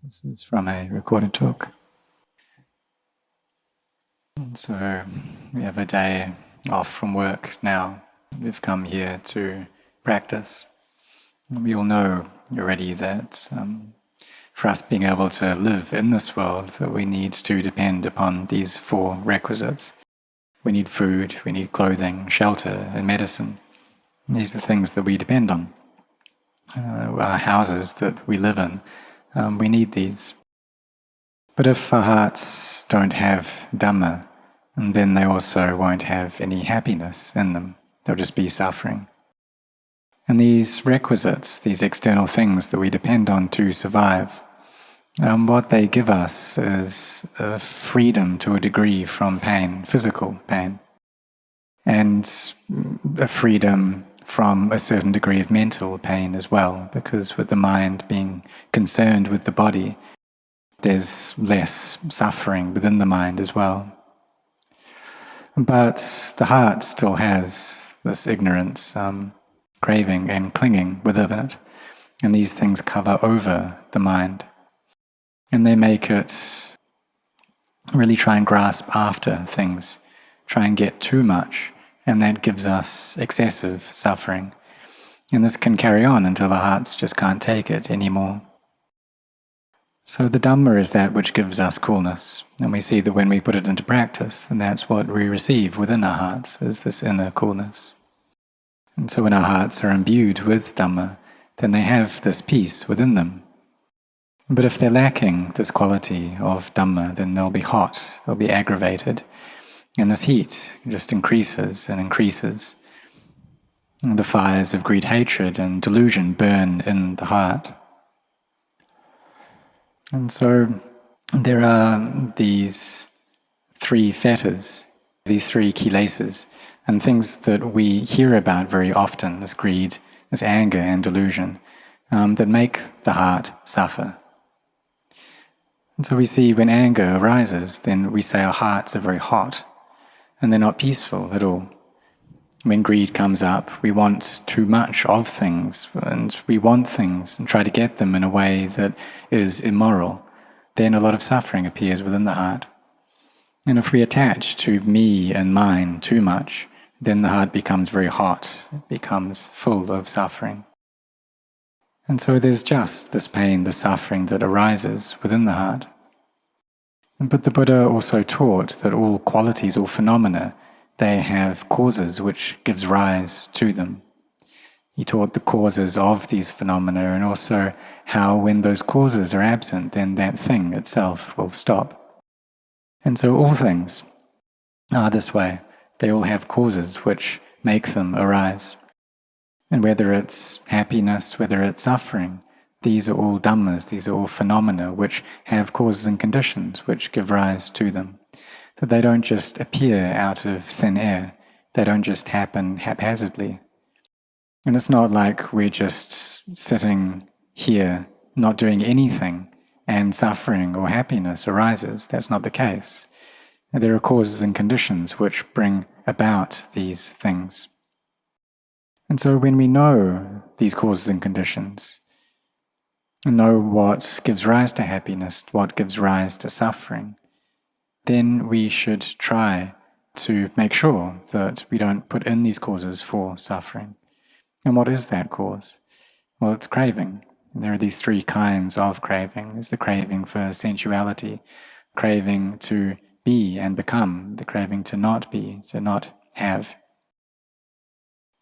This is from a recorded talk. And so we have a day off from work now. We've come here to practice. And we all know already that for us being able to live in this world, that we need to depend upon these four requisites. We need food, we need clothing, shelter, and medicine. And these are the things that we depend on. Our houses that we live in, we need these. But if our hearts don't have Dhamma, then they also won't have any happiness in them. They'll just be suffering. And these requisites, these external things that we depend on to survive, what they give us is a freedom to a degree from pain, physical pain, and a freedom from a certain degree of mental pain as well, because with the mind being concerned with the body, there's less suffering within the mind as well. But the heart still has this ignorance, craving and clinging within it, and these things cover over the mind. And they make it really try and grasp after things, try and get too much, and that gives us excessive suffering. And this can carry on until our hearts just can't take it anymore. So the Dhamma is that which gives us coolness, and we see that when we put it into practice, then that's what we receive within our hearts, is this inner coolness. And so when our hearts are imbued with Dhamma, then they have this peace within them. But if they're lacking this quality of Dhamma, then they'll be hot, they'll be aggravated, and this heat just increases and increases. And the fires of greed, hatred, and delusion burn in the heart. And so there are these three fetters, these three kilesas, and things that we hear about very often, this greed, this anger and delusion, that make the heart suffer. And so we see when anger arises, then we say our hearts are very hot, and they're not peaceful at all. When greed comes up, we want too much of things, and we want things and try to get them in a way that is immoral. Then a lot of suffering appears within the heart. And if we attach to me and mine too much, then the heart becomes very hot, it becomes full of suffering. And so there's just this pain, the suffering that arises within the heart. But the Buddha also taught that all qualities, all phenomena, they have causes which gives rise to them. He taught the causes of these phenomena and also how when those causes are absent, then that thing itself will stop. And so all things are this way. They all have causes which make them arise. And whether it's happiness, whether it's suffering, these are all Dhammas, these are all phenomena which have causes and conditions which give rise to them. That they don't just appear out of thin air, they don't just happen haphazardly. And it's not like we're just sitting here not doing anything and suffering or happiness arises. That's not the case. There are causes and conditions which bring about these things. And so when we know these causes and conditions, and know what gives rise to happiness, what gives rise to suffering, then we should try to make sure that we don't put in these causes for suffering. And what is that cause? Well, it's craving. And there are these three kinds of craving. There's the craving for sensuality, craving to be and become, the craving to not be, to not have.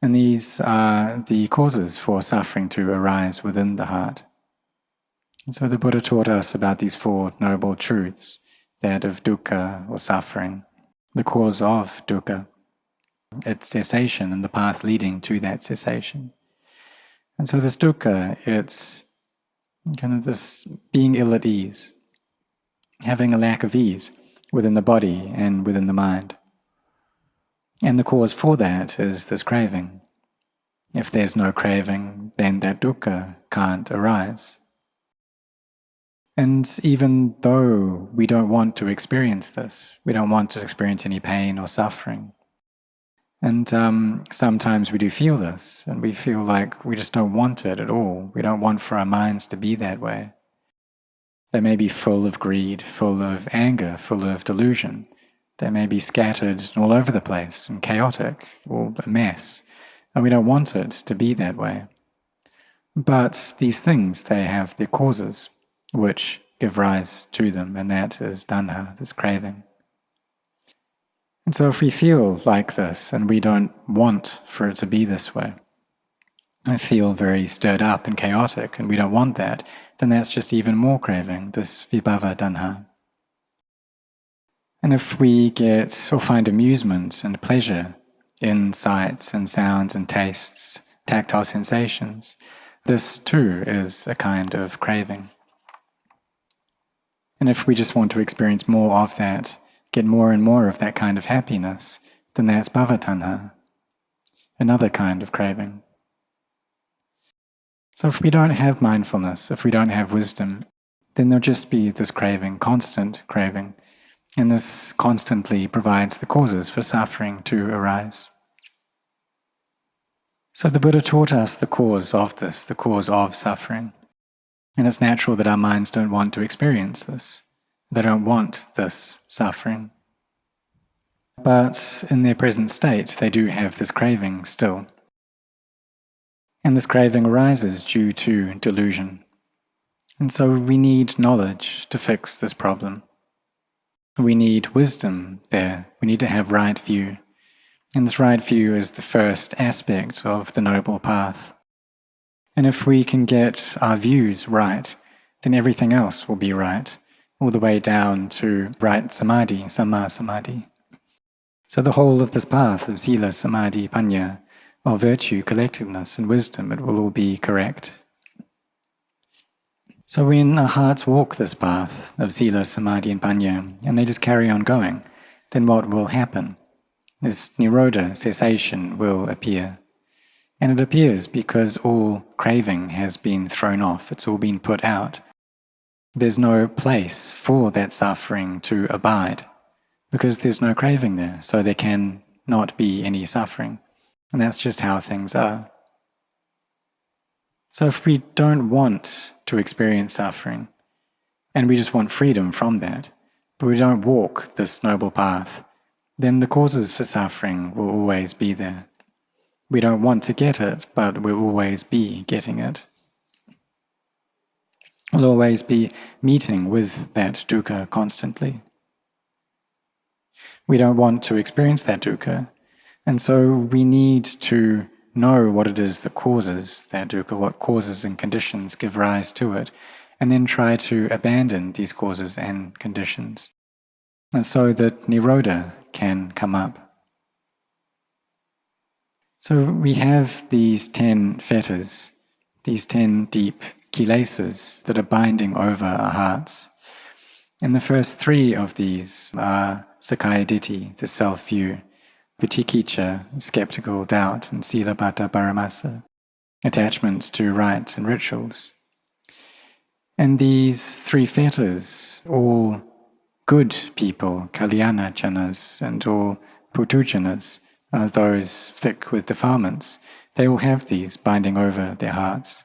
And these are the causes for suffering to arise within the heart. And so the Buddha taught us about these four noble truths, that of dukkha, or suffering, the cause of dukkha, its cessation and the path leading to that cessation. And so this dukkha, it's kind of this being ill at ease, having a lack of ease within the body and within the mind. And the cause for that is this craving. If there's no craving, then that dukkha can't arise. And even though we don't want to experience this, we don't want to experience any pain or suffering, and sometimes we do feel this, and we feel like we just don't want it at all. We don't want for our minds to be that way. They may be full of greed, full of anger, full of delusion. They may be scattered all over the place and chaotic, or a mess. And we don't want it to be that way. But these things, they have their causes, which give rise to them, and that is tanha, this craving. And so if we feel like this, and we don't want for it to be this way, I feel very stirred up and chaotic, and we don't want that, then that's just even more craving, this vibhava tanha. And if we get or find amusement and pleasure in sights and sounds and tastes, tactile sensations, this too is a kind of craving. And if we just want to experience more of that, get more and more of that kind of happiness, then that's bhavatanha, another kind of craving. So if we don't have mindfulness, if we don't have wisdom, then there'll just be this craving, constant craving, and this constantly provides the causes for suffering to arise. So the Buddha taught us the cause of this, the cause of suffering. And it's natural that our minds don't want to experience this. They don't want this suffering. But in their present state, they do have this craving still. And this craving arises due to delusion. And so we need knowledge to fix this problem. We need wisdom there. We need to have right view. And this right view is the first aspect of the Noble Path. And if we can get our views right, then everything else will be right, all the way down to right samadhi, samma samadhi. So the whole of this path of sila, samadhi, panya, of virtue, collectedness, and wisdom, it will all be correct. So when our hearts walk this path of sila, samadhi, and panya, and they just carry on going, then what will happen? This nirodha, cessation, will appear. And it appears because all craving has been thrown off, it's all been put out. There's no place for that suffering to abide, because there's no craving there, so there can not be any suffering. And that's just how things are. So if we don't want to experience suffering, and we just want freedom from that, but we don't walk this noble path, then the causes for suffering will always be there. We don't want to get it, but we'll always be getting it. We'll always be meeting with that dukkha constantly. We don't want to experience that dukkha, and so we need to know what it is that causes that dukkha, what causes and conditions give rise to it, and then try to abandon these causes and conditions, and so that nirodha can come up. So we have these 10 fetters, these 10 deep kilesas that are binding over our hearts. And the first 3 of these are sakkaya ditthi, the self-view, vichikicha, sceptical doubt, and silabbata paramasa, attachment to rites and rituals. And these 3 fetters, all good people, kalyana janas, and all putujanas, those thick with defilements, they all have these binding over their hearts.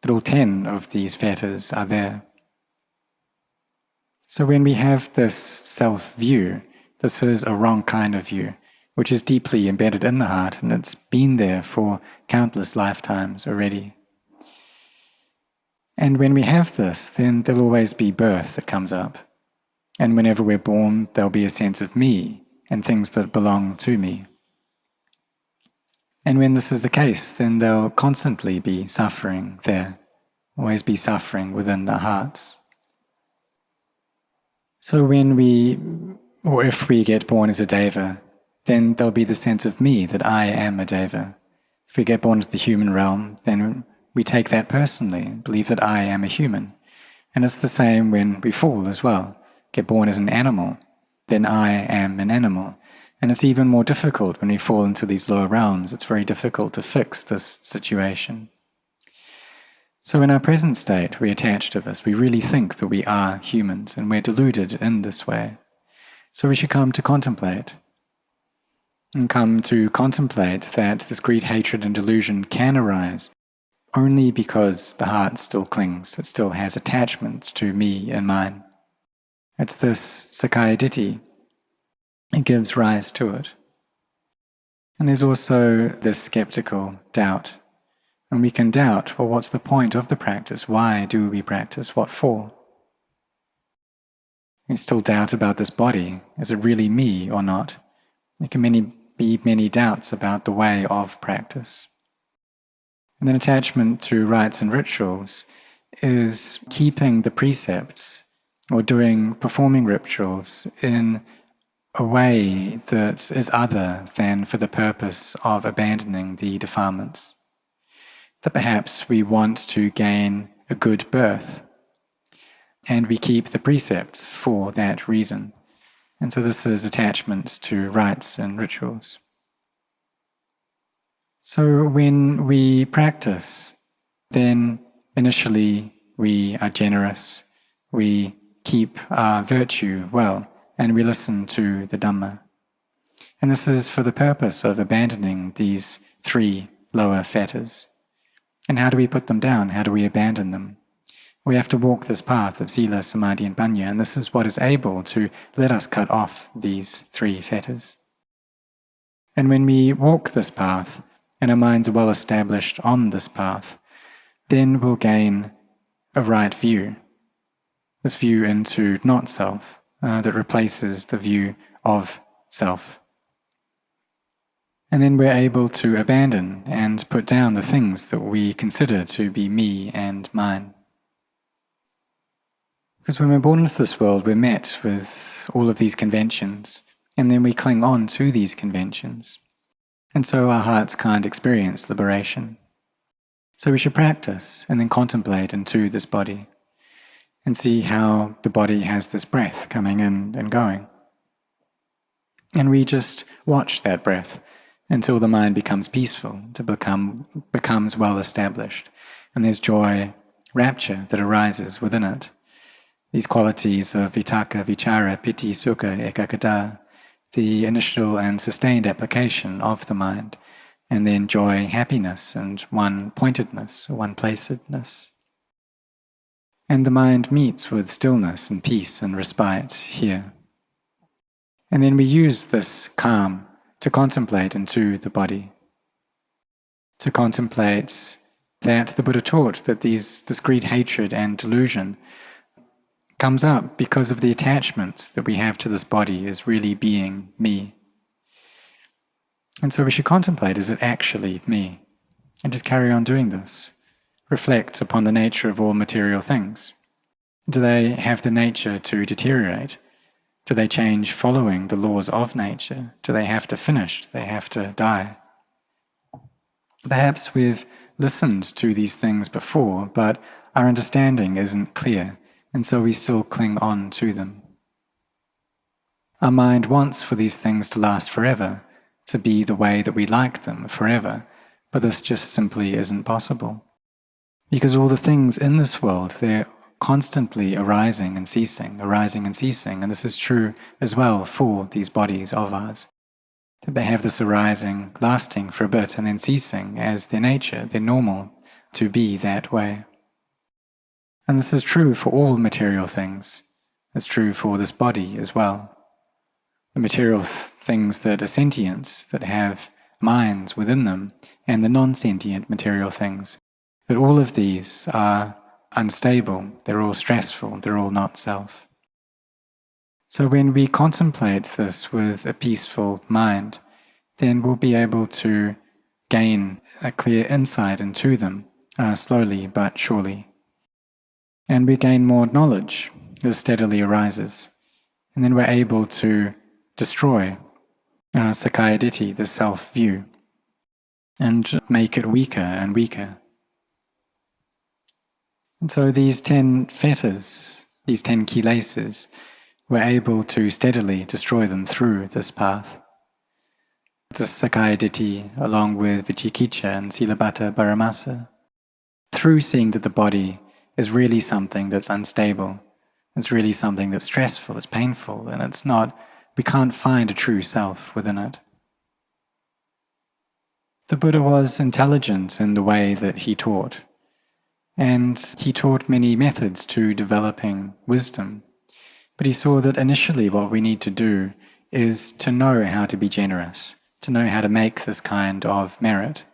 That all 10 of these fetters are there. So when we have this self-view, this is a wrong kind of view, which is deeply embedded in the heart, and it's been there for countless lifetimes already. And when we have this, then there'll always be birth that comes up. And whenever we're born, there'll be a sense of me and things that belong to me. And when this is the case, then there'll constantly be suffering there, always be suffering within our hearts. So when or if we get born as a deva, then there'll be the sense of me, that I am a deva. If we get born into the human realm, then we take that personally, believe that I am a human. And it's the same when we fall as well. Get born as an animal, then I am an animal. And it's even more difficult when we fall into these lower realms. It's very difficult to fix this situation. So in our present state, we attach to this. We really think that we are humans, and we're deluded in this way. So we should come to contemplate. And come to contemplate that this greed, hatred, and delusion can arise only because the heart still clings, it still has attachment to me and mine. It's this Sakkaya Ditthi. It gives rise to it. And there's also this skeptical doubt. And we can doubt, well, what's the point of the practice? Why do we practice? What for? We still doubt about this body. Is it really me or not? There can be many doubts about the way of practice. And then attachment to rites and rituals is keeping the precepts or performing rituals in a way that is other than for the purpose of abandoning the defilements. That perhaps we want to gain a good birth, and we keep the precepts for that reason. And so this is attachment to rites and rituals. So when we practice, then initially we are generous, we keep our virtue well, and we listen to the Dhamma. And this is for the purpose of abandoning these three lower fetters. And how do we put them down? How do we abandon them? We have to walk this path of Sila, Samadhi and Panya, and this is what is able to let us cut off these three fetters. And when we walk this path, and our minds are well established on this path, then we'll gain a right view, this view into not-self, that replaces the view of self. And then we're able to abandon and put down the things that we consider to be me and mine. Because when we're born into this world, we're met with all of these conventions, and then we cling on to these conventions. And so our hearts can't experience liberation. So we should practice and then contemplate into this body and see how the body has this breath coming in and going. And we just watch that breath until the mind becomes peaceful, becomes well established. And there's joy, rapture that arises within it. These qualities of vitakka, vichara, piti, sukha, ekaggata, the initial and sustained application of the mind, and then joy, happiness, and one-pointedness, one-placedness. And the mind meets with stillness and peace and respite here. And then we use this calm to contemplate into the body, to contemplate that the Buddha taught that this greed, hatred, and delusion comes up because of the attachment that we have to this body as really being me. And so we should contemplate, is it actually me? And just carry on doing this. Reflect upon the nature of all material things. Do they have the nature to deteriorate? Do they change following the laws of nature? Do they have to finish? Do they have to die? Perhaps we've listened to these things before, but our understanding isn't clear, and so we still cling on to them. Our mind wants for these things to last forever, to be the way that we like them forever, but this just simply isn't possible. Because all the things in this world, they're constantly arising and ceasing, and this is true as well for these bodies of ours. That they have this arising, lasting for a bit, and then ceasing as their nature, their normal, to be that way. And this is true for all material things. It's true for this body as well. The material things that are sentient, that have minds within them, and the non-sentient material things, that all of these are unstable, they're all stressful, they're all not self. So when we contemplate this with a peaceful mind, then we'll be able to gain a clear insight into them, slowly but surely. And we gain more knowledge that steadily arises. And then we're able to destroy Sakkaya Ditthi, the self-view, and make it weaker and weaker. And so these 10 fetters, these 10 kilesas, we're able to steadily destroy them through this path. The Sakkaya Ditthi, along with Vicikicca and Silabbata Paramasa, through seeing that the body is really something that's unstable, it's really something that's stressful, it's painful, and it's not, we can't find a true self within it. The Buddha was intelligent in the way that he taught, and he taught many methods to developing wisdom. But he saw that initially what we need to do is to know how to be generous, to know how to make this kind of merit,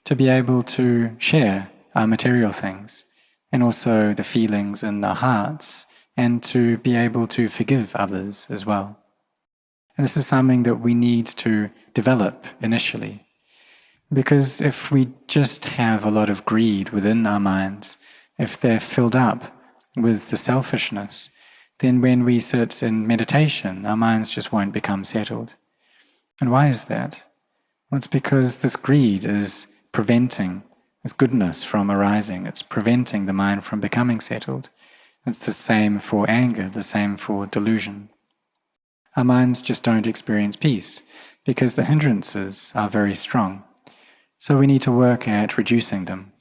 to be able to share our material things and also the feelings in our hearts, and to be able to forgive others as well. And this is something that we need to develop initially. Because if we just have a lot of greed within our minds, if they're filled up with the selfishness, then when we sit in meditation, our minds just won't become settled. And why is that? Well, it's because this greed is preventing this goodness from arising. It's preventing the mind from becoming settled. It's the same for anger, the same for delusion. Our minds just don't experience peace because the hindrances are very strong. So we need to work at reducing them.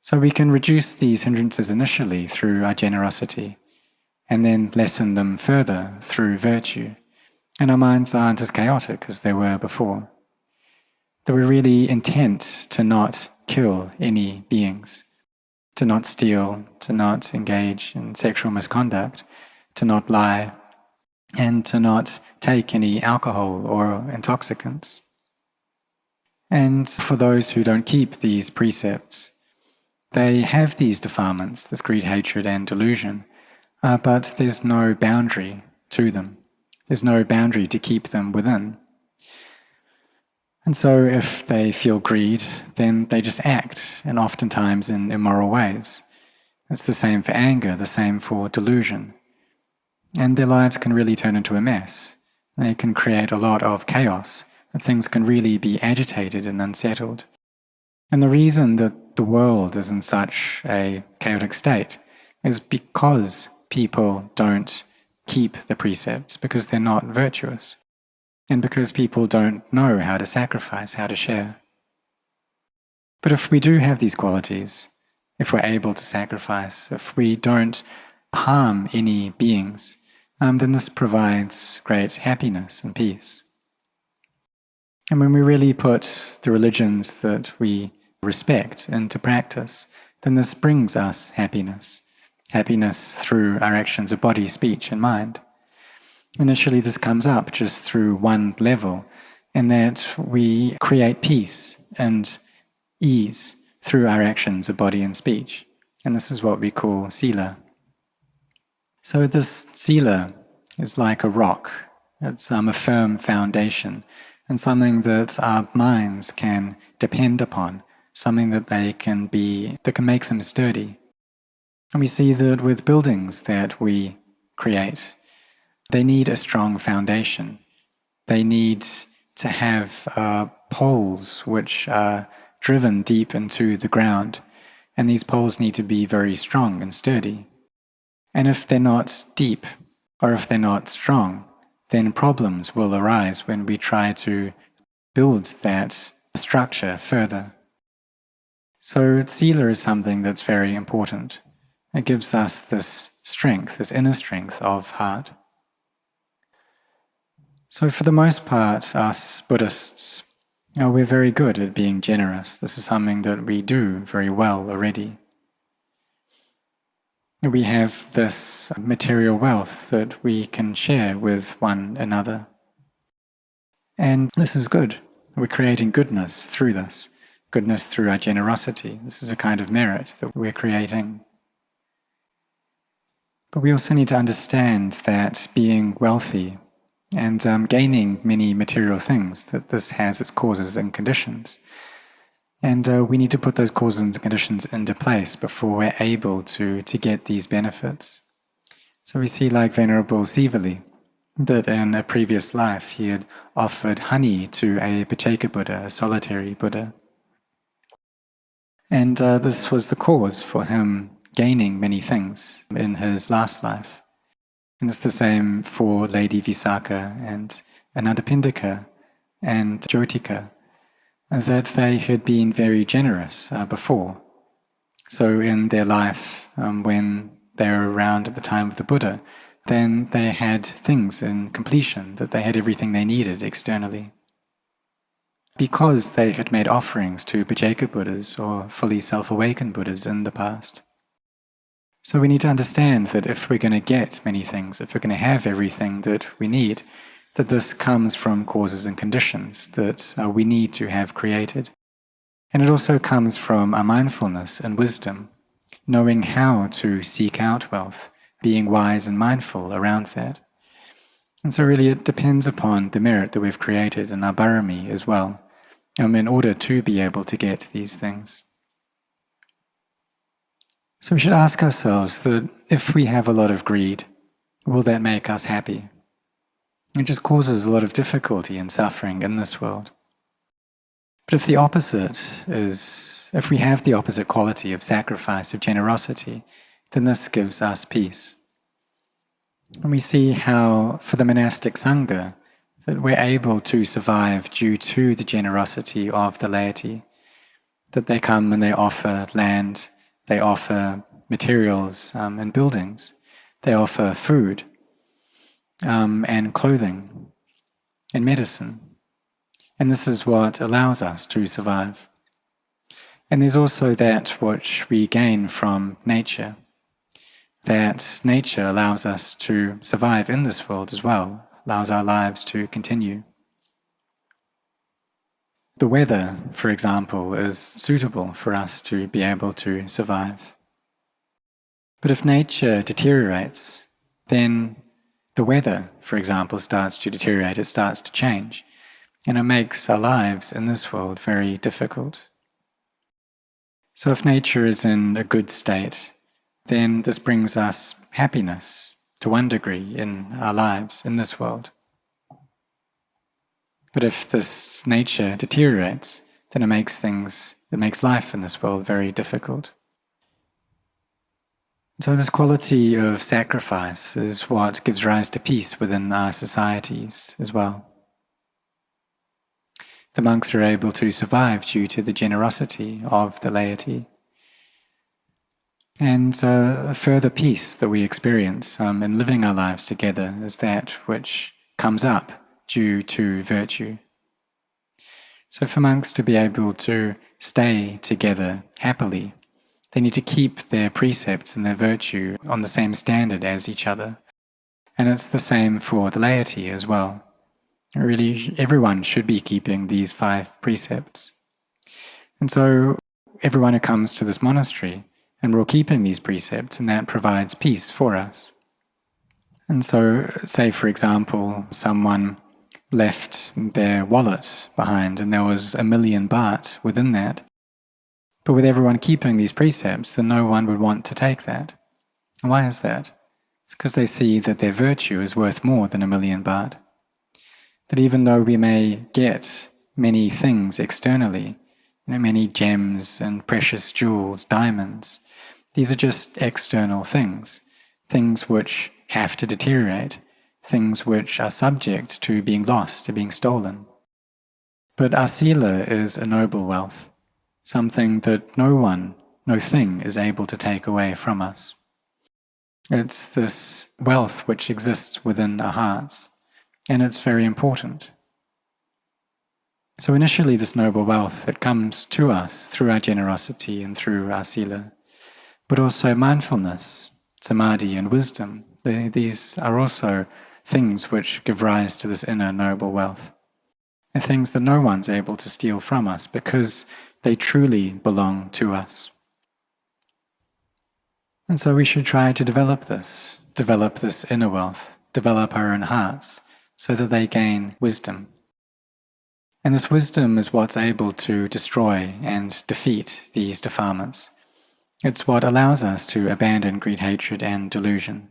So we can reduce these hindrances initially through our generosity, and then lessen them further through virtue. And our minds aren't as chaotic as they were before. That we're really intent to not kill any beings, to not steal, to not engage in sexual misconduct, to not lie, and to not take any alcohol or intoxicants. And for those who don't keep these precepts, they have these defilements, this greed, hatred, and delusion, but there's no boundary to them. There's no boundary to keep them within. And so if they feel greed, then they just act, and oftentimes in immoral ways. It's the same for anger, the same for delusion. And their lives can really turn into a mess. They can create a lot of chaos, and things can really be agitated and unsettled. And the reason that the world is in such a chaotic state is because people don't keep the precepts, because they're not virtuous, and because people don't know how to sacrifice, how to share. But if we do have these qualities, if we're able to sacrifice, if we don't harm any beings, then this provides great happiness and peace. And when we really put the religions that we respect into practice, then this brings us happiness. Happiness through our actions of body, speech, and mind. Initially this comes up just through one level, in that we create peace and ease through our actions of body and speech. And this is what we call Sila. So this Sila is like a rock. It's a firm foundation, and something that our minds can depend upon, something that can make them sturdy. And we see that with buildings that we create, they need a strong foundation. They need to have poles which are driven deep into the ground, and these poles need to be very strong and sturdy. And if they're not deep, or if they're not strong, then problems will arise when we try to build that structure further. So Sila is something that's very important. It gives us this strength, this inner strength of heart. So for the most part, us Buddhists, we're very good at being generous. This is something that we do very well already. We have this material wealth that we can share with one another. And this is good. We're creating goodness through this, goodness through our generosity. This is a kind of merit that we're creating. But we also need to understand that being wealthy and gaining many material things, that this has its causes and conditions. And we need to put those causes and conditions into place before we're able to get these benefits. So we see, like Venerable Sivali, that in a previous life he had offered honey to a Pacceka Buddha, a solitary Buddha. And this was the cause for him gaining many things in his last life. And it's the same for Lady Visakha and Anandapindika and Jyotika, that they had been very generous before. So in their life, when they were around at the time of the Buddha, then they had things in completion, that they had everything they needed externally. because they had made offerings to Bajeka Buddhas or fully self-awakened Buddhas in the past. So we need to understand that if we're going to get many things, if we're going to have everything that we need, that this comes from causes and conditions that we need to have created. And it also comes from our mindfulness and wisdom, knowing how to seek out wealth, being wise and mindful around that. And so really it depends upon the merit that we've created in our barami as well, in order to be able to get these things. So we should ask ourselves that if we have a lot of greed, will that make us happy? It just causes a lot of difficulty and suffering in this world. But if the opposite is, if we have the opposite quality of sacrifice, of generosity, then this gives us peace. And we see how, for the monastic sangha, that we're able to survive due to the generosity of the laity, that they come and they offer land, they offer materials and buildings, they offer food and clothing and medicine. And this is what allows us to survive. And there's also that which we gain from nature. That nature allows us to survive in this world as well, allows our lives to continue. The weather, for example, is suitable for us to be able to survive. But if nature deteriorates, then the weather, for example, starts to deteriorate, it starts to change. And it makes our lives in this world very difficult. So if nature is in a good state, then this brings us happiness to one degree in our lives in this world. But if this nature deteriorates, then it makes life in this world very difficult. So this quality of sacrifice is what gives rise to peace within our societies as well. The monks are able to survive due to the generosity of the laity. And further peace that we experience in living our lives together is that which comes up due to virtue. So for monks to be able to stay together happily, they need to keep their precepts and their virtue on the same standard as each other. And it's the same for the laity as well. Really, everyone should be keeping these 5 precepts. And so everyone who comes to this monastery, and we're all keeping these precepts, and that provides peace for us. And so, say for example, someone left their wallet behind and there was 1,000,000 baht within that. But with everyone keeping these precepts, then no one would want to take that. And why is that? It's because they see that their virtue is worth more than 1,000,000 baht. That even though we may get many things externally, many gems and precious jewels, diamonds, these are just external things, things which have to deteriorate, things which are subject to being lost, to being stolen. But our Sila is a noble wealth, something that no thing is able to take away from us. It's this wealth which exists within our hearts, and it's very important. So initially this noble wealth that comes to us through our generosity and through our Sila, but also mindfulness, samadhi and wisdom, these are also things which give rise to this inner noble wealth. They're things that no one's able to steal from us because they truly belong to us. And so we should try to develop this inner wealth, develop our own hearts, so that they gain wisdom. And this wisdom is what's able to destroy and defeat these defilements. It's what allows us to abandon greed, hatred, and delusion.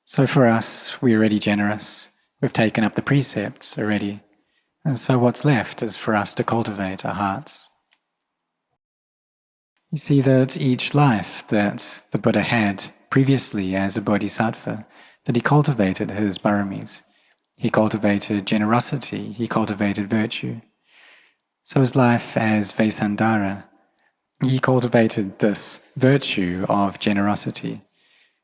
So for us, we're already generous. We've taken up the precepts already. And so what's left is for us to cultivate our hearts. You see that each life that the Buddha had previously as a bodhisattva, that he cultivated his paramis. He cultivated generosity, he cultivated virtue. So his life as Vesandara, he cultivated this virtue of generosity,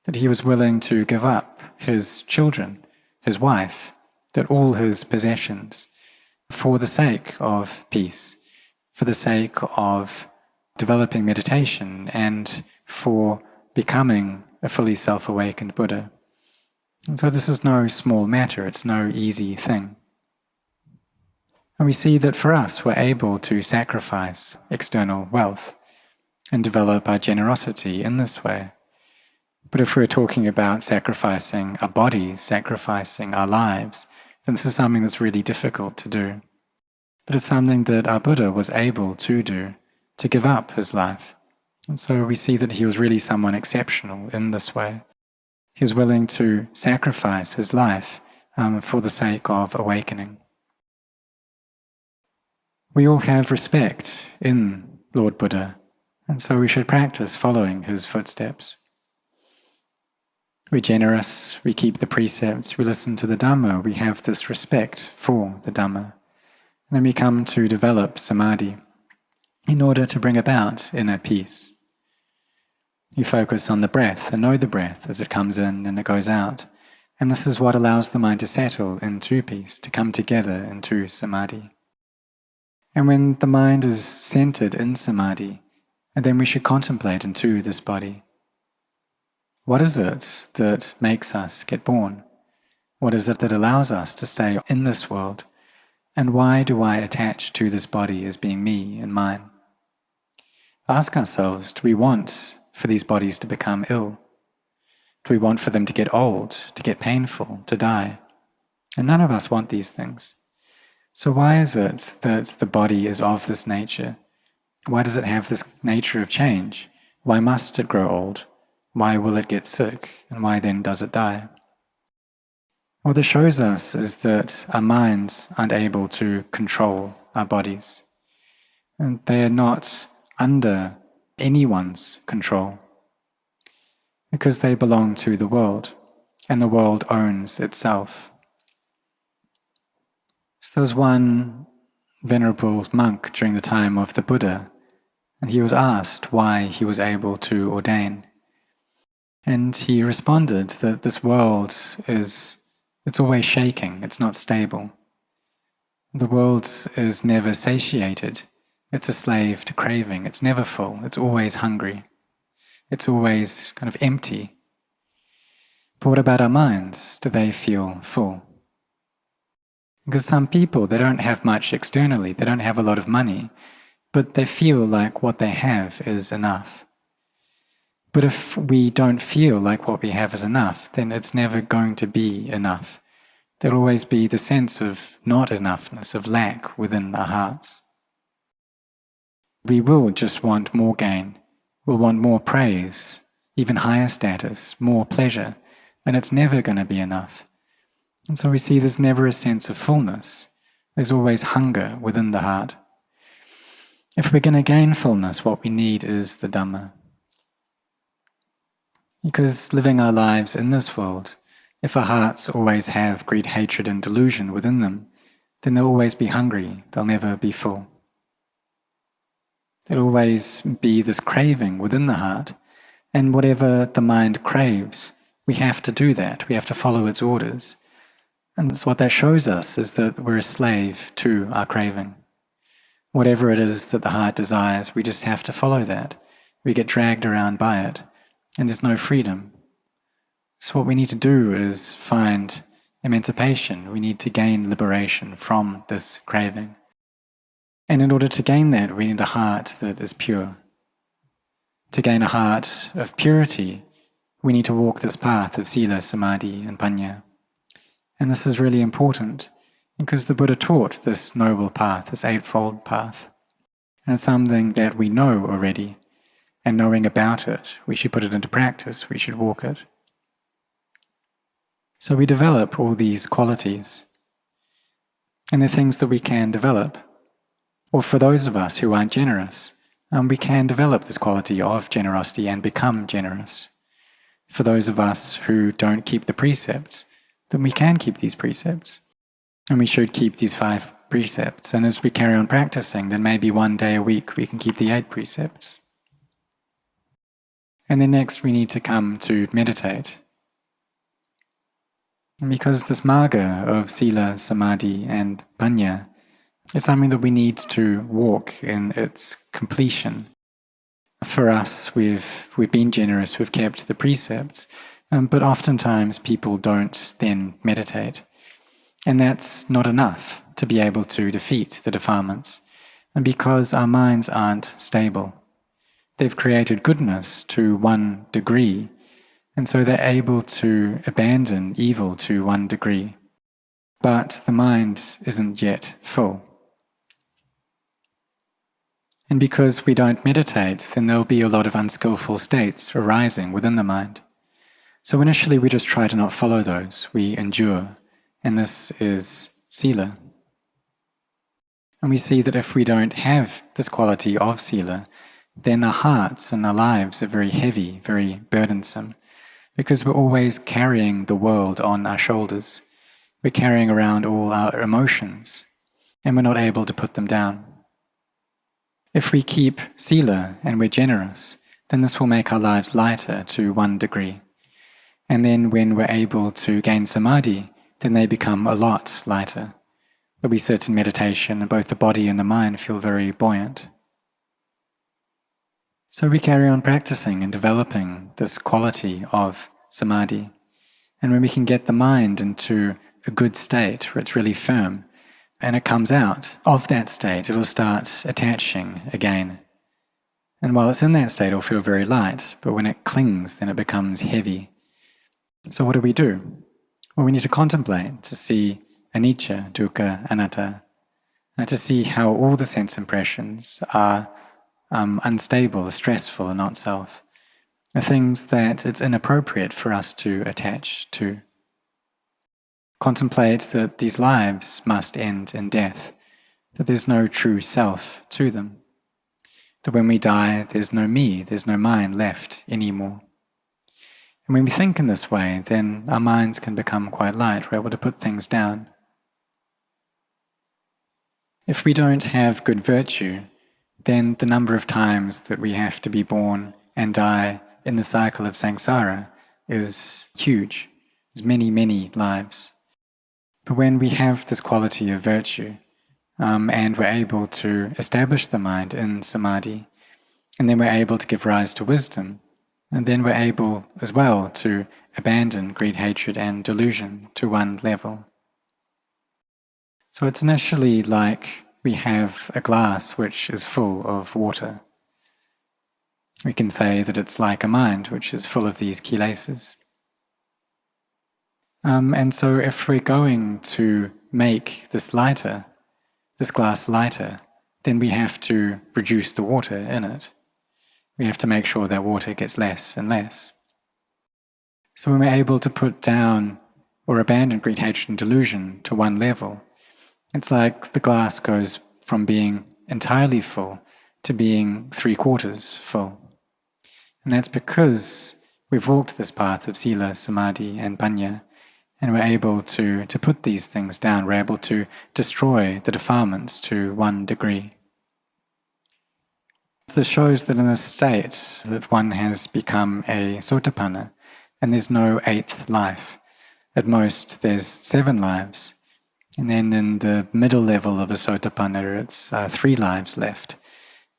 that he was willing to give up his children, his wife, that all his possessions, for the sake of peace, for the sake of developing meditation, and for becoming a fully self-awakened Buddha. And so this is no small matter, it's no easy thing. And we see that for us, we're able to sacrifice external wealth and develop our generosity in this way. But if we're talking about sacrificing our bodies, sacrificing our lives, then this is something that's really difficult to do. But it's something that our Buddha was able to do, to give up his life. And so we see that he was really someone exceptional in this way. He was willing to sacrifice his life for the sake of awakening. We all have respect in Lord Buddha, and so we should practice following his footsteps. We're generous, we keep the precepts, we listen to the Dhamma, we have this respect for the Dhamma. And then we come to develop Samadhi in order to bring about inner peace. You focus on the breath and know the breath as it comes in and it goes out. And this is what allows the mind to settle into peace, to come together into Samadhi. And when the mind is centered in Samadhi, and then we should contemplate into this body. What is it that makes us get born? What is it that allows us to stay in this world? And why do I attach to this body as being me and mine? Ask ourselves, do we want for these bodies to become ill? Do we want for them to get old, to get painful, to die? And none of us want these things. So why is it that the body is of this nature? Why does it have this nature of change? Why must it grow old? Why will it get sick? And why then does it die? What this shows us is that our minds aren't able to control our bodies. And they are not under anyone's control, because they belong to the world, and the world owns itself. So there was one venerable monk during the time of the Buddha, and he was asked why he was able to ordain. And he responded that this world it's always shaking, it's not stable. The world is never satiated. It's a slave to craving. It's never full. It's always hungry. It's always kind of empty. But what about our minds? Do they feel full? Because some people, they don't have much externally. They don't have a lot of money, but they feel like what they have is enough. But if we don't feel like what we have is enough, then it's never going to be enough. There'll always be the sense of not enoughness, of lack within our hearts. We will just want more gain. We'll want more praise, even higher status, more pleasure, and it's never going to be enough. And so we see there's never a sense of fullness. There's always hunger within the heart. If we're going to gain fullness, what we need is the Dhamma. Because living our lives in this world, if our hearts always have greed, hatred and delusion within them, then they'll always be hungry, they'll never be full. There'll always be this craving within the heart, and whatever the mind craves, we have to do that, we have to follow its orders. And so what that shows us is that we're a slave to our craving. Whatever it is that the heart desires, we just have to follow that. We get dragged around by it, and there's no freedom. So what we need to do is find emancipation. We need to gain liberation from this craving. And in order to gain that, we need a heart that is pure. To gain a heart of purity, we need to walk this path of Sila, Samadhi and Panya. And this is really important because the Buddha taught this noble path, this eightfold path. And it's something that we know already. And knowing about it, we should put it into practice, we should walk it. So we develop all these qualities. And the things that we can develop, or for those of us who aren't generous, we can develop this quality of generosity and become generous. For those of us who don't keep the precepts, then we can keep these precepts. And we should keep these 5 precepts. And as we carry on practicing, then maybe one day a week we can keep the 8 precepts. And then next we need to come to meditate. And because this marga of Sila, Samadhi and Panya It's something that we need to walk in its completion. For us, we've been generous, we've kept the precepts, but oftentimes people don't then meditate. And that's not enough to be able to defeat the defilements, and because our minds aren't stable. They've created goodness to one degree, and so they're able to abandon evil to one degree. But the mind isn't yet full. And because we don't meditate, then there'll be a lot of unskillful states arising within the mind. So initially we just try to not follow those, we endure, and this is Sila. And we see that if we don't have this quality of Sila, then our hearts and our lives are very heavy, very burdensome, because we're always carrying the world on our shoulders. We're carrying around all our emotions, and we're not able to put them down. If we keep Sila and we're generous, then this will make our lives lighter to one degree. And then when we're able to gain Samadhi, then they become a lot lighter. But we sit in meditation and both the body and the mind feel very buoyant. So we carry on practicing and developing this quality of Samadhi. And when we can get the mind into a good state where it's really firm, and it comes out of that state, it'll start attaching again. And while it's in that state, it'll feel very light, but when it clings, then it becomes heavy. So what do? Well, we need to contemplate, to see anicca, dukkha, anatta, to see how all the sense impressions are unstable, stressful, and not self, are things that it's inappropriate for us to attach to. Contemplate that these lives must end in death, that there's no true self to them, that when we die, there's no me, there's no mind left anymore. And when we think in this way, then our minds can become quite light, we're able to put things down. If we don't have good virtue, then the number of times that we have to be born and die in the cycle of samsara is huge. There's many, many lives. But when we have this quality of virtue, and we're able to establish the mind in samadhi, and then we're able to give rise to wisdom, and then we're able as well to abandon greed, hatred, and delusion to one level. So it's initially like we have a glass which is full of water. We can say that it's like a mind which is full of these kilesas. And so if we're going to make this glass lighter, then we have to reduce the water in it. We have to make sure that water gets less and less. So when we're able to put down or abandon greed, hatred, and delusion to one level, it's like the glass goes from being entirely full to being 3/4 full. And that's because we've walked this path of Sila, Samadhi, and Panya, and we're able to put these things down. We're able to destroy the defilements to one degree. This shows that in this state that one has become a sotapanna, and there's no 8th life. At most, there's 7 lives. And then in the middle level of a sotapanna, it's 3 lives left.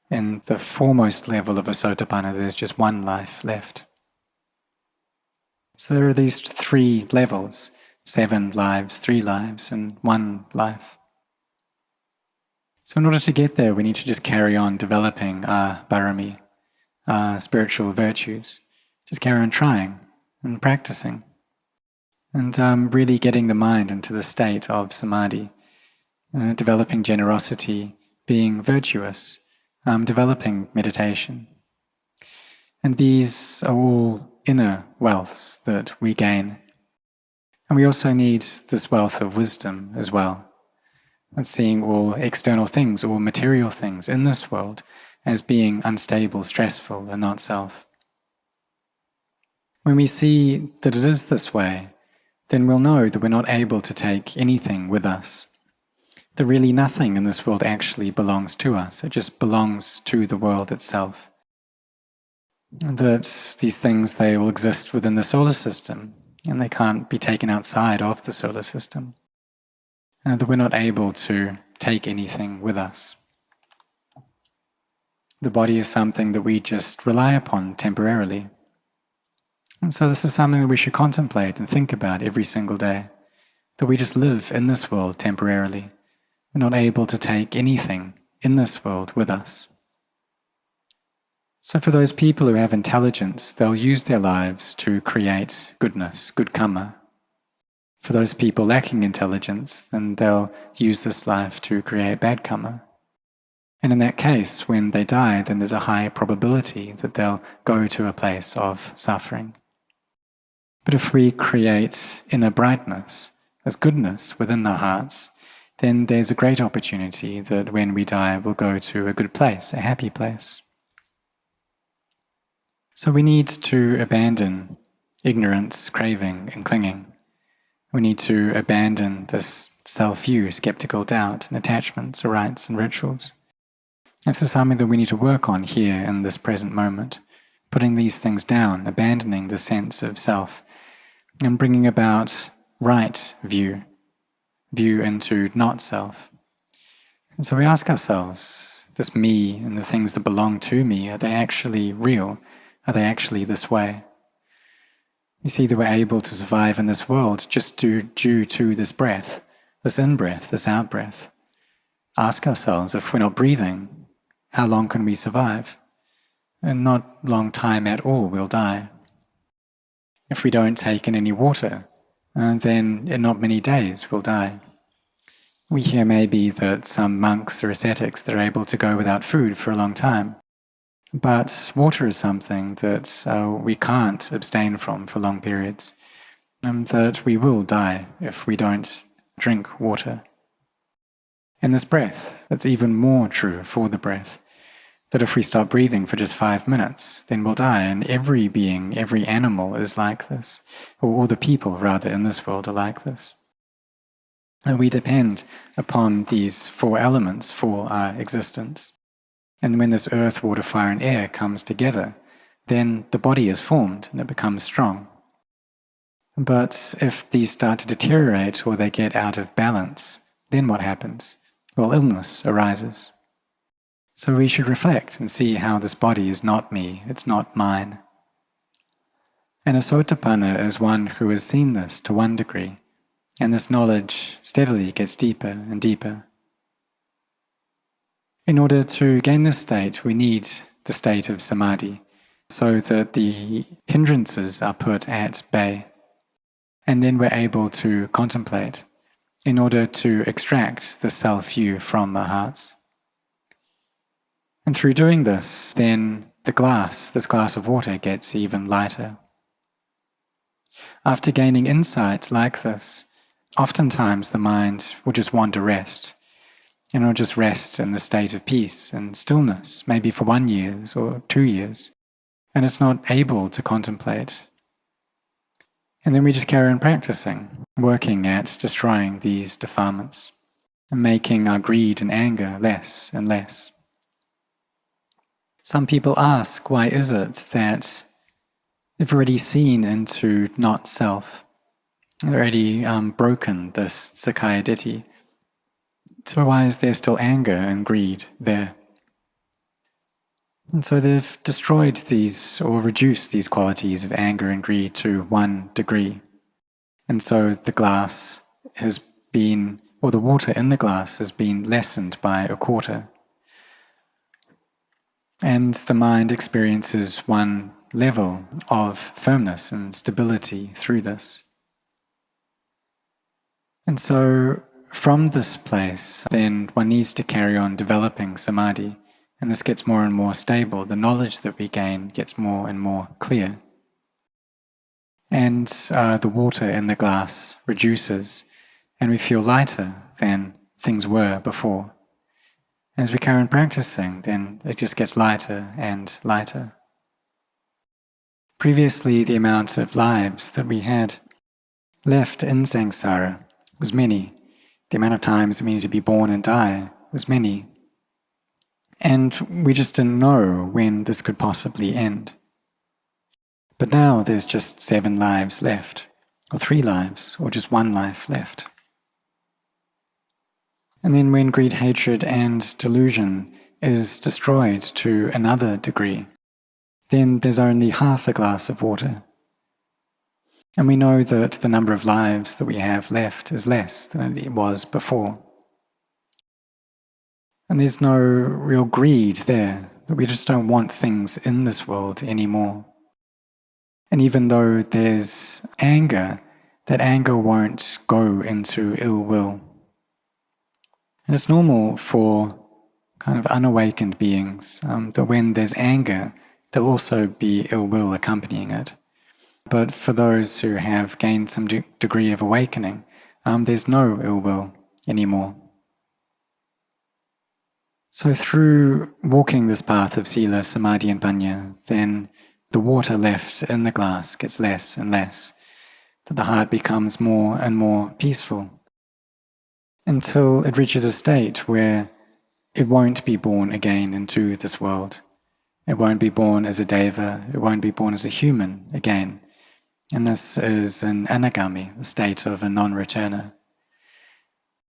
In the foremost level of a sotapanna, there's just 1 life left. So there are these 3 levels, 7 lives, 3 lives, and 1 life. So in order to get there, we need to just carry on developing our barami, our spiritual virtues. Just carry on trying and practicing. And really getting the mind into the state of samadhi, developing generosity, being virtuous, developing meditation. And these are all inner wealths that we gain. And we also need this wealth of wisdom as well. And seeing all external things, all material things in this world as being unstable, stressful, and not self. When we see that it is this way, then we'll know that we're not able to take anything with us. That really nothing in this world actually belongs to us. It just belongs to the world itself. That these things, they will exist within the solar system, and they can't be taken outside of the solar system. That we're not able to take anything with us. The body is something that we just rely upon temporarily. And so this is something that we should contemplate and think about every single day, that we just live in this world temporarily. We're not able to take anything in this world with us. So for those people who have intelligence, they'll use their lives to create goodness, good karma. For those people lacking intelligence, then they'll use this life to create bad karma. And in that case, when they die, then there's a high probability that they'll go to a place of suffering. But if we create inner brightness as goodness within our hearts, then there's a great opportunity that when we die, we'll go to a good place, a happy place. So we need to abandon ignorance, craving, and clinging. We need to abandon this self-view, skeptical doubt, and attachments to rites and rituals. This is something that we need to work on here in this present moment, putting these things down, abandoning the sense of self, and bringing about right view into not self. And so we ask ourselves, this me and the things that belong to me, are they actually real? Are they actually this way? You see that we're able to survive in this world just due to this breath, this in-breath, this out-breath. Ask ourselves, if we're not breathing, how long can we survive? And not long time at all, we'll die. If we don't take in any water, then in not many days we'll die. We hear maybe that some monks or ascetics, they're able to go without food for a long time. But water is something that we can't abstain from for long periods, and that we will die if we don't drink water. And this breath, that's even more true for the breath, that if we stop breathing for just 5 minutes, then we'll die. And every being, every animal is like this, or all the people rather in this world are like this. And we depend upon these 4 elements for our existence. And when this earth, water, fire, and air comes together, then the body is formed and it becomes strong. But if these start to deteriorate or they get out of balance, then what happens? Well, illness arises. So we should reflect and see how this body is not me, it's not mine. And a Sotapanna is one who has seen this to one degree, and this knowledge steadily gets deeper and deeper. In order to gain this state, we need the state of Samadhi, so that the hindrances are put at bay, and then we're able to contemplate in order to extract the self-view from our hearts. And through doing this, then this glass of water gets even lighter. After gaining insight like this, oftentimes the mind will just want to rest, and it'll just rest in the state of peace and stillness, maybe for 1 year or 2 years, and it's not able to contemplate. And then we just carry on practicing, working at destroying these defilements, and making our greed and anger less and less. Some people ask, why is it that they've already seen into not self, they've already broken this Sakkaya Ditthi, so why is there still anger and greed there? And so they've destroyed these or reduced these qualities of anger and greed to 1 degree. And so the glass has been, or the water in the glass has been lessened by 1/4. And the mind experiences 1 level of firmness and stability through this. And so from this place, then one needs to carry on developing samadhi, and this gets more and more stable. The knowledge that we gain gets more and more clear. And the water in the glass reduces, and we feel lighter than things were before. As we carry on practicing, then it just gets lighter and lighter. Previously, the amount of lives that we had left in samsara was many. The amount of times that we need to be born and die was many. And we just didn't know when this could possibly end. But now there's just 7 lives left, or 3 lives, or just 1 life left. And then when greed, hatred, and delusion is destroyed to another degree, then there's only half a glass of water. And we know that the number of lives that we have left is less than it was before. And there's no real greed there, that we just don't want things in this world anymore. And even though there's anger, that anger won't go into ill will. And it's normal for kind of unawakened beings that when there's anger, there'll also be ill will accompanying it. But for those who have gained some degree of awakening, there's no ill will anymore. So through walking this path of Sila, Samadhi and Panya, then the water left in the glass gets less and less, that the heart becomes more and more peaceful, until it reaches a state where it won't be born again into this world. It won't be born as a deva, it won't be born as a human again. And this is an Anagami, the state of a non-returner.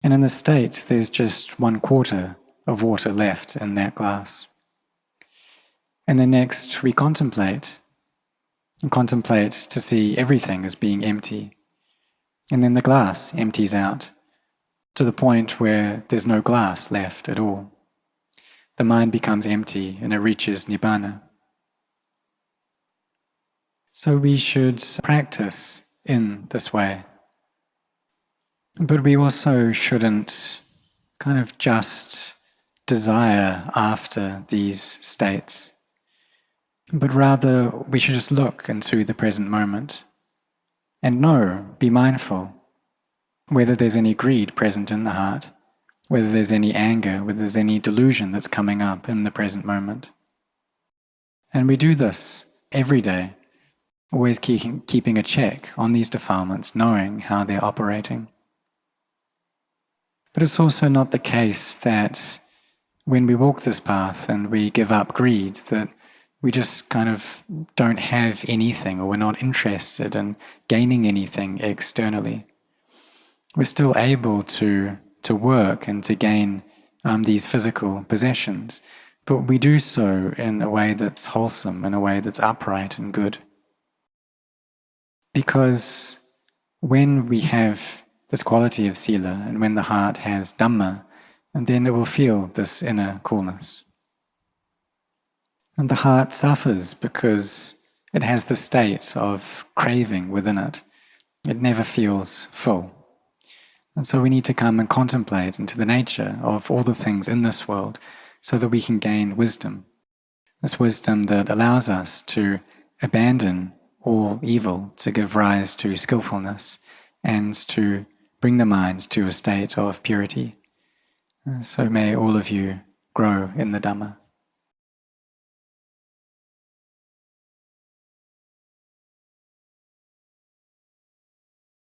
And in this state, there's just 1/4 of water left in that glass. And then next we contemplate, and contemplate to see everything as being empty. And then the glass empties out to the point where there's no glass left at all. The mind becomes empty and it reaches Nibbana. So we should practice in this way. But we also shouldn't kind of just desire after these states, but rather we should just look into the present moment and be mindful, whether there's any greed present in the heart, whether there's any anger, whether there's any delusion that's coming up in the present moment. And we do this every day, always keeping a check on these defilements, knowing how they're operating. But it's also not the case that when we walk this path and we give up greed, that we just kind of don't have anything, or we're not interested in gaining anything externally. We're still able to work and to gain these physical possessions, but we do so in a way that's wholesome, in a way that's upright and good. Because when we have this quality of Sila, and when the heart has Dhamma, and then it will feel this inner coolness. And the heart suffers because it has the state of craving within it. It never feels full. And so we need to come and contemplate into the nature of all the things in this world so that we can gain wisdom. This wisdom that allows us to abandon all evil, to give rise to skillfulness, and to bring the mind to a state of purity. So may all of you grow in the Dhamma.